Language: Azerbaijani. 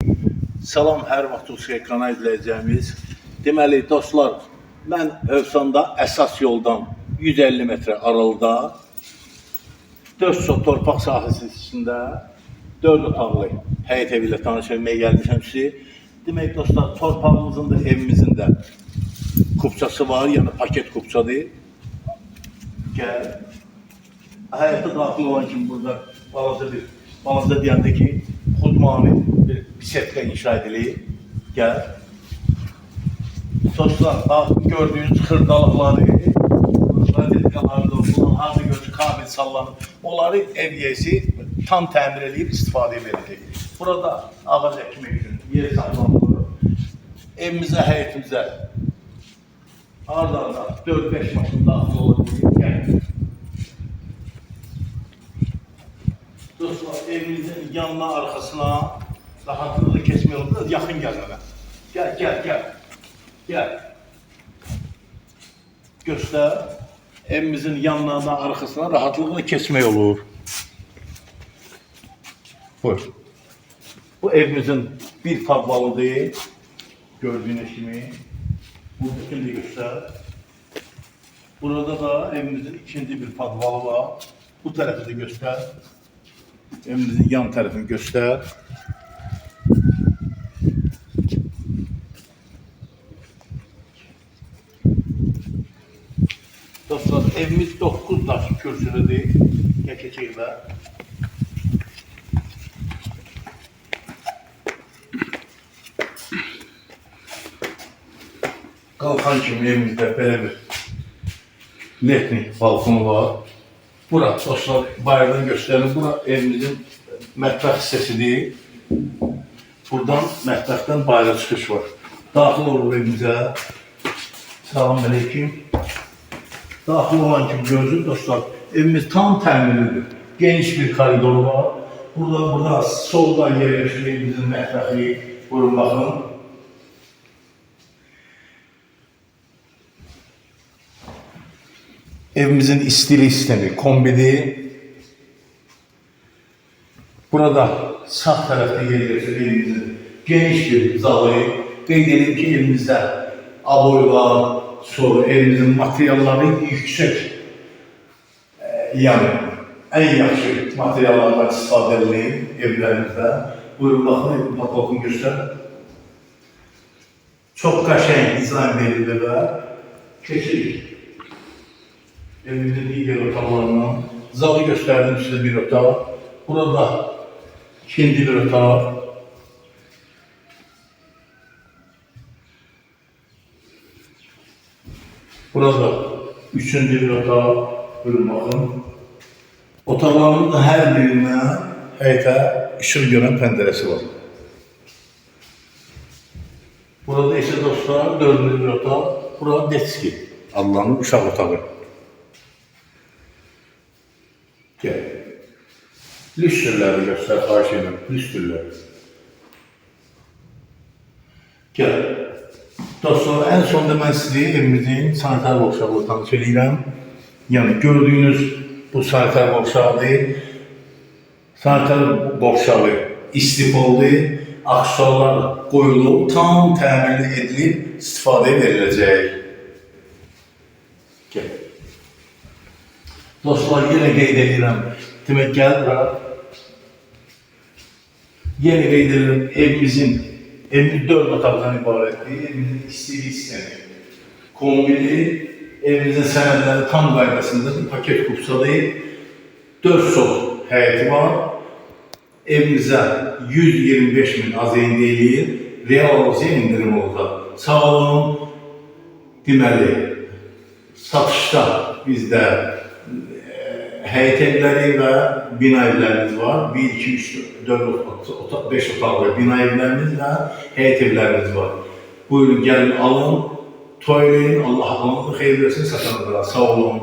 Salam, hər vaxt ekrana izləyəcəyimiz. Deməli, dostlar, mən Hövsanda əsas yoldan 150 metre aralıda 4 sot torpaq sahəsi içində 4 otaqlı həyət evi ilə tanış etməyə gəlmişəm sizi. Demək, dostlar, torpağımızın da evimizin də kupçası var, yəni paket kupçadır. Gəl. Həyətdə daxil olan kimi burada balaca deyəndə ki, xudmani bir bisetka inşa edilir. Gəl. Dostlar, gördüğünüz xırdalıqları, radetkaları da, bunun hansı gözü kabel sallanıb, onları ev yiyəsi tam təmir edib istifadə edəcək. Burada ağac əkmək üçün yer saxlanılır. Evimizə, həyətimizə arda 4-5 maşın daxil olabilir. Gəl. Dostlar, evinizin yanına, arkasına rahatlıkla kesme yolu. Biraz yakın gel bana. Gel. Göster. Evimizin yanına, arkasına rahatlıkla kesme yolu. Buyur. Bu evimizin bir tablalıdır. Gördüğünüz gibi. Buradakini de göster. Burada da evimizin ikinci bir padvalı var. Bu tarafı da göster. Evimizin yan tarafını göster. Dostlar, evimiz 9 daş kürsülüdür. Geçeceğiler. Kalkan kimi evimizde böyle bir letni balkonu var. Bura dostlar, bayırdan gösterelim. Bura evimizin mətbəx hissəsidir. Buradan mətbəxdən bayıra çıxış var. Daxil olur evimizə. Salam aleyküm. Daxil olan kimi gördünüz dostlar, evimiz tam təmirlidir. Geniş bir koridoru var. Burada solda yerləşir evimizin mətbəxi. Buyurun baxın. Evimizin istili sistemi kombidir. Burada sağ tarafta yerleşir evimizin geniş bir zalı. Qeyd edin ki, evimizdə aboy var, sonra evimizin materialları yüksek. Yani en yaxşı materiallardan istifadə edilir evlərimizdə. Buyurun baxın, evin patologunu göster. Çok qəşəng dizayn verildi və keçirik. Evimizin diğer otaqlarından zalı gösterdim size bir otaq. Burada ikinci bir otaq. Burada üçüncü bir otaq. Buyurun bakın. Otaqlarımızın her birine həyətə ışıq görən pəncərəsi var. Burada ise dostlar dördüncü bir otaq. Burada detski adlanan uşaq otağı. Gel. Lüstrləri göster, xahiş edirəm. Lüstrlər. Gel. Dostlar, en sonunda mən sizi evimizin sanitar boşluğu tanış edirəm. Yani gördüğünüz bu sanitar boşluğudur. Sanitar boşluğu istif oldu. Aksesuarlar qoyulub, tam təmin edilib istifadəyə veriləcək. Gel. Dostlar, yine qeyd edirəm. Demək, gəl bura. Yine qeyd edirəm, evimiz 4 otaqdan ibarətdir. Evimizin istili sistemi kombili, evimizin sənədləri tam qaydasındadır. Paket kupçadır. 4 sot həyəti var. Evimizə 125.000 AZN deyilir. Real olsa indirim olacaq. Sağ olun. Deməli, satışda bizdə həyət evləri və bina evlərimiz var. 1, 2, 3, 4, 5 otaqlı bina evlərimiz və həyət evlərimiz var. Buyurun, gəlin, alın, toylayın. Allah alınlı xeyir versin, satanıdırlar. Sağ olun.